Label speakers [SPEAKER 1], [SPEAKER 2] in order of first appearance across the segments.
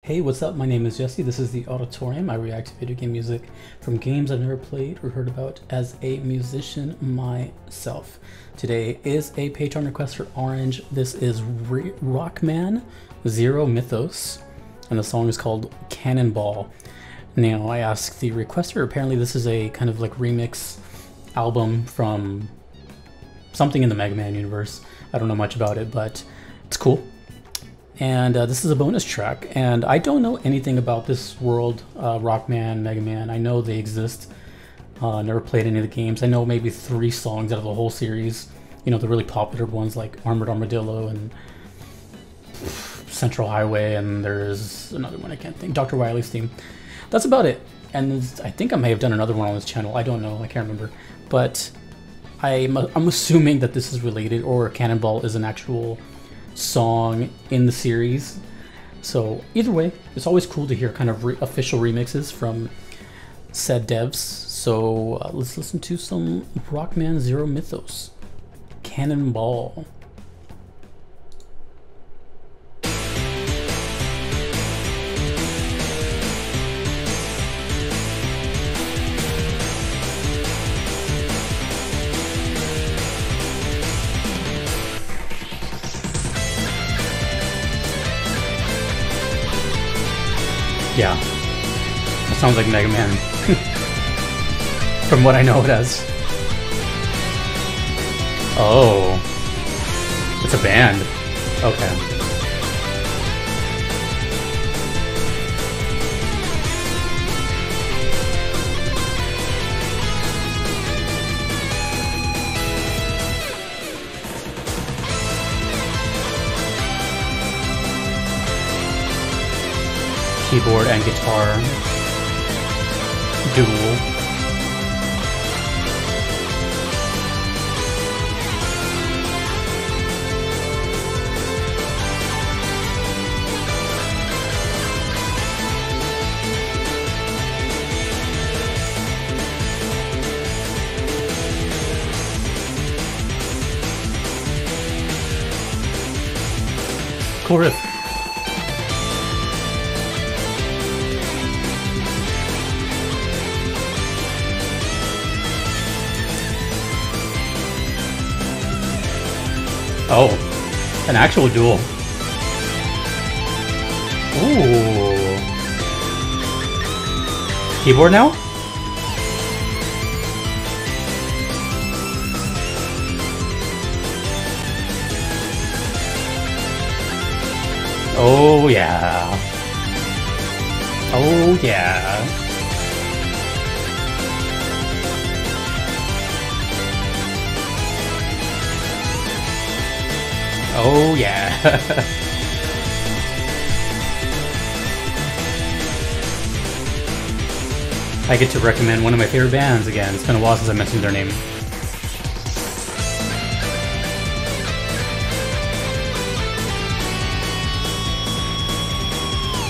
[SPEAKER 1] Hey, what's up? My name is Jesse. This is the Auditorium. I react to video game music from games I've never played or heard about as a musician myself. Today is a Patreon request for Orange. This is Rockman Zero Mythos, and the song is called Cannonball. Now, I asked the requester, apparently this is a kind of like remix album from something in the Mega Man universe. I don't know much about it, but it's cool. And this is a bonus track, and I don't know anything about this world, Rockman, Mega Man. I know they exist. Never played any of the games. I know maybe 3 songs out of the whole series. You know, the really popular ones like Armored Armadillo and Central Highway, and there's another one I can't think, Dr. Wily's theme. That's about it. And I think I may have done another one on this channel. I don't know, I can't remember. But I'm assuming that this is related, or Cannonball is an actual song in the series. So either way, it's always cool to hear kind of official remixes from said devs. So let's listen to some Rockman Zero Mythos, Cannonball. Yeah, that sounds like Mega Man, from what I know it as. Oh, it's a band. Okay. Keyboard and guitar duel. Cool riff. Oh, an actual duel. Ooh. Keyboard now? Oh yeah. Oh yeah. Oh yeah. I get to recommend one of my favorite bands again. It's been a while since I mentioned their name.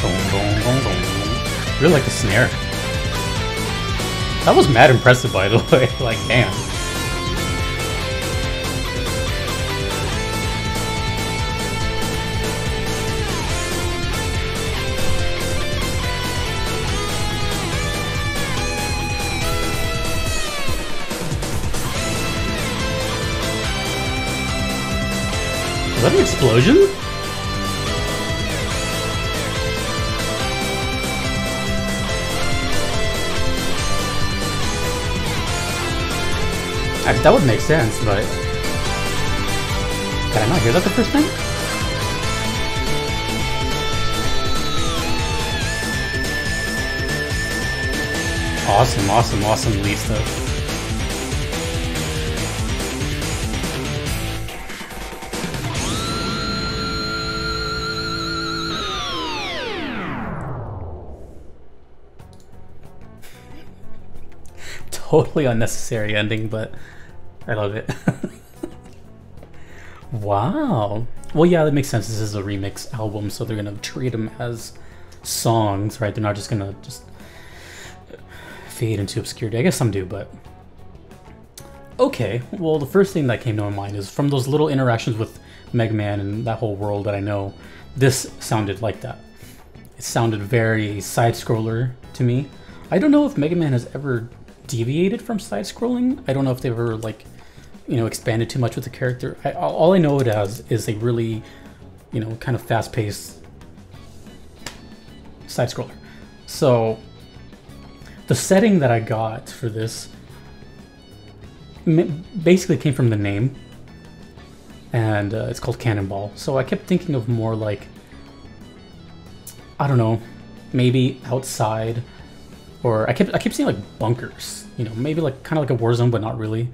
[SPEAKER 1] Boom, boom, boom, boom. Really like the snare. That was mad impressive, by the way. Like, damn. Is that an explosion? That would make sense, but did I not hear that the first time? Awesome, awesome, awesome lead stuff. Totally unnecessary ending, but I love it. Wow. Well, yeah, that makes sense. This is a remix album, so they're gonna treat them as songs, right? They're not just gonna fade into obscurity. I guess some do, but okay. Well, the first thing that came to my mind is from those little interactions with Mega Man and that whole world that I know, this sounded like that. it sounded very side-scroller to me. I don't know if Mega Man has ever deviated from side-scrolling. I don't know if they've ever, like, you know, expanded too much with the character. All I know it as is a really, you know, kind of fast-paced side-scroller. So the setting that I got for this basically came from the name, and it's called Cannonball. So I kept thinking of more like, I don't know, maybe outside, or I kept seeing like bunkers, you know, maybe like kind of like a war zone, but not really.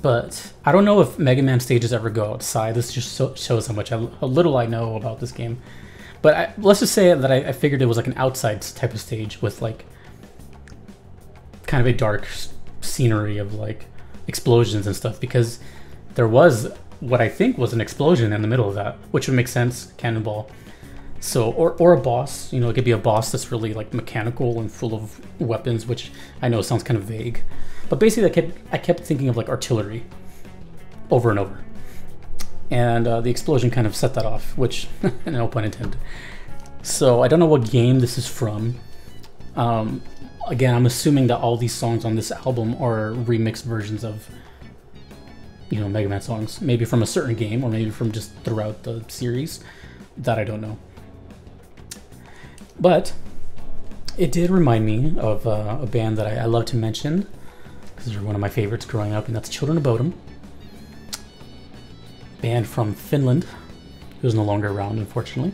[SPEAKER 1] But I don't know if Mega Man stages ever go outside. This just shows how little I know about this game. But let's just say that I figured it was like an outside type of stage with like kind of a dark scenery of like explosions and stuff, because there was what I think was an explosion in the middle of that, which would make sense, Cannonball. So, or a boss, you know, it could be a boss that's really like mechanical and full of weapons, which I know sounds kind of vague. But basically I kept thinking of like artillery over and over. And the explosion kind of set that off, which, no pun intended. So I don't know what game this is from. Again, I'm assuming that all these songs on this album are remixed versions of, you know, Mega Man songs. Maybe from a certain game, or maybe from just throughout the series. That I don't know. But it did remind me of a band that I love to mention, because they're one of my favorites growing up, and that's Children of Bodom. Band from Finland, who's no longer around, unfortunately.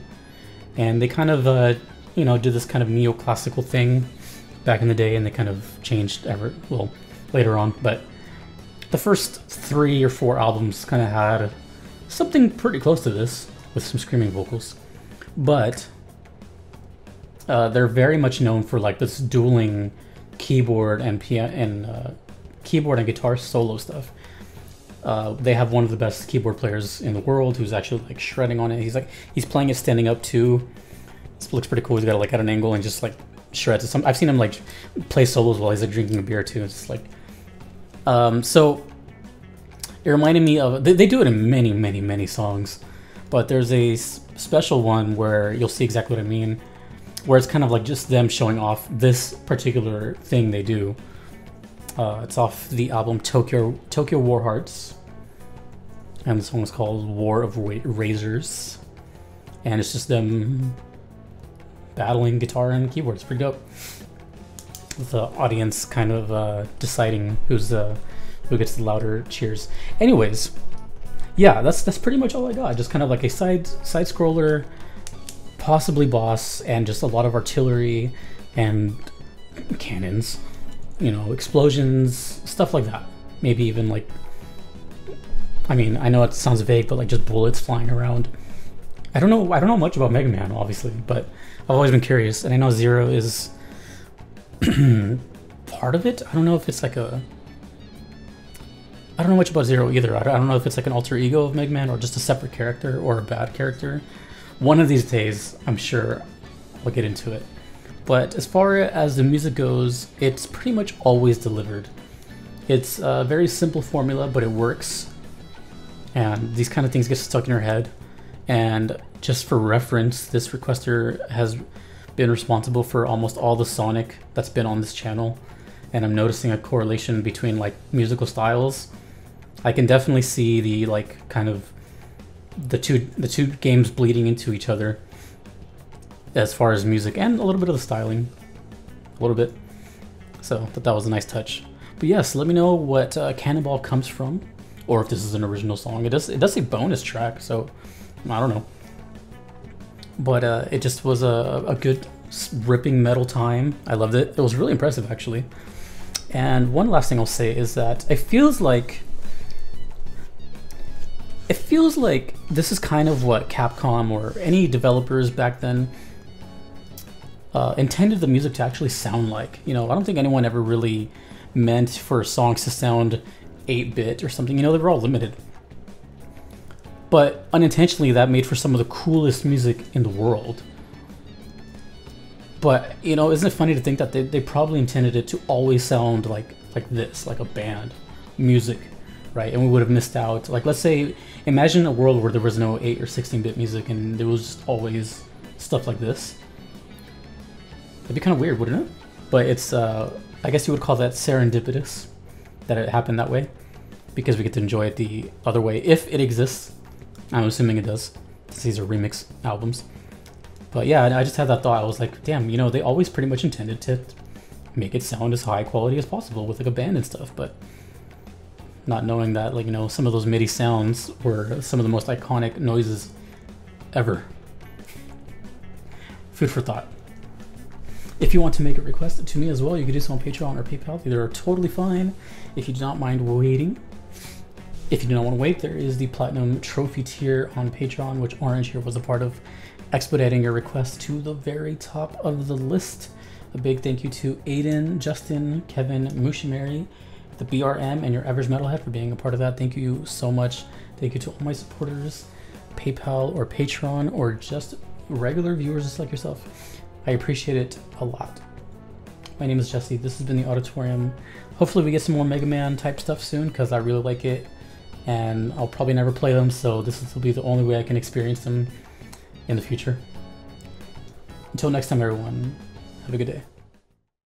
[SPEAKER 1] And they kind of, you know, did this kind of neoclassical thing back in the day, and they kind of changed later on. But the first 3 or 4 albums kind of had something pretty close to this, with some screaming vocals. But they're very much known for like this dueling keyboard and keyboard and guitar solo stuff. They have one of the best keyboard players in the world who's actually like shredding on it. He's playing it standing up too. This looks pretty cool. He's got it like at an angle and just like shreds. I've seen him like play solos while he's like drinking a beer too. It's just like, so it reminded me of, they do it in many songs, but there's a special one where you'll see exactly what I mean, where it's kind of like just them showing off this particular thing they do. It's off the album Tokyo War Hearts, and the song is called War of Razors, and it's just them battling guitar and keyboard. It's pretty dope, with the audience kind of deciding who gets the louder cheers. Anyways, yeah, that's pretty much all I got. Just kind of like a side scroller, possibly boss, and just a lot of artillery and cannons, you know, explosions, stuff like that. Maybe even like, I mean, I know it sounds vague, but like just bullets flying around. I don't know much about Mega Man, obviously, but I've always been curious, and I know Zero is part of it. I don't know if it's like I don't know much about Zero either. I don't know if it's like an alter ego of Mega Man, or just a separate character, or a bad character. One of these days, I'm sure I'll get into it. But as far as the music goes, it's pretty much always delivered. It's a very simple formula, but it works. And these kind of things get stuck in your head. And just for reference, this requester has been responsible for almost all the Sonic that's been on this channel. And I'm noticing a correlation between like musical styles. I can definitely see the like kind of the two games bleeding into each other as far as music, and a little bit of the styling, a little bit. So I thought that was a nice touch. But yes, let me know what Cannonball comes from, or if this is an original song. It does say bonus track, so I don't know. But it just was a good ripping metal time. I loved it. It was really impressive, actually. And one last thing I'll say is that it feels like this is kind of what Capcom or any developers back then intended the music to actually sound like. You know, I don't think anyone ever really meant for songs to sound 8-bit or something. You know, they were all limited. But unintentionally, that made for some of the coolest music in the world. But, you know, isn't it funny to think that they probably intended it to always sound like this, like a band music, right? And we would have missed out. Like, let's say, imagine a world where there was no 8 or 16-bit music, and there was just always stuff like this. That'd be kind of weird, wouldn't it? But it's, I guess you would call that serendipitous, that it happened that way, because we get to enjoy it the other way, if it exists. I'm assuming it does, since these are remix albums. But yeah, I just had that thought. I was like, damn, you know, they always pretty much intended to make it sound as high quality as possible with like a band and stuff, but not knowing that, like, you know, some of those MIDI sounds were some of the most iconic noises ever. Food for thought. If you want to make a request to me as well, you can do so on Patreon or PayPal. Either are totally fine if you do not mind waiting. If you do not want to wait, there is the Platinum Trophy tier on Patreon, which Orange here was a part of, expediting your request to the very top of the list. A big thank you to Aiden, Justin, Kevin, Mushimari, the BRM, and your average metalhead for being a part of that. Thank you so much. Thank you to all my supporters, PayPal or Patreon, or just regular viewers just like yourself. I appreciate it a lot. My name is Jesse. This has been the Auditorium. Hopefully we get some more Mega Man type stuff soon, because I really like it, and I'll probably never play them, so this will be the only way I can experience them in the future. Until next time, everyone, have a good day.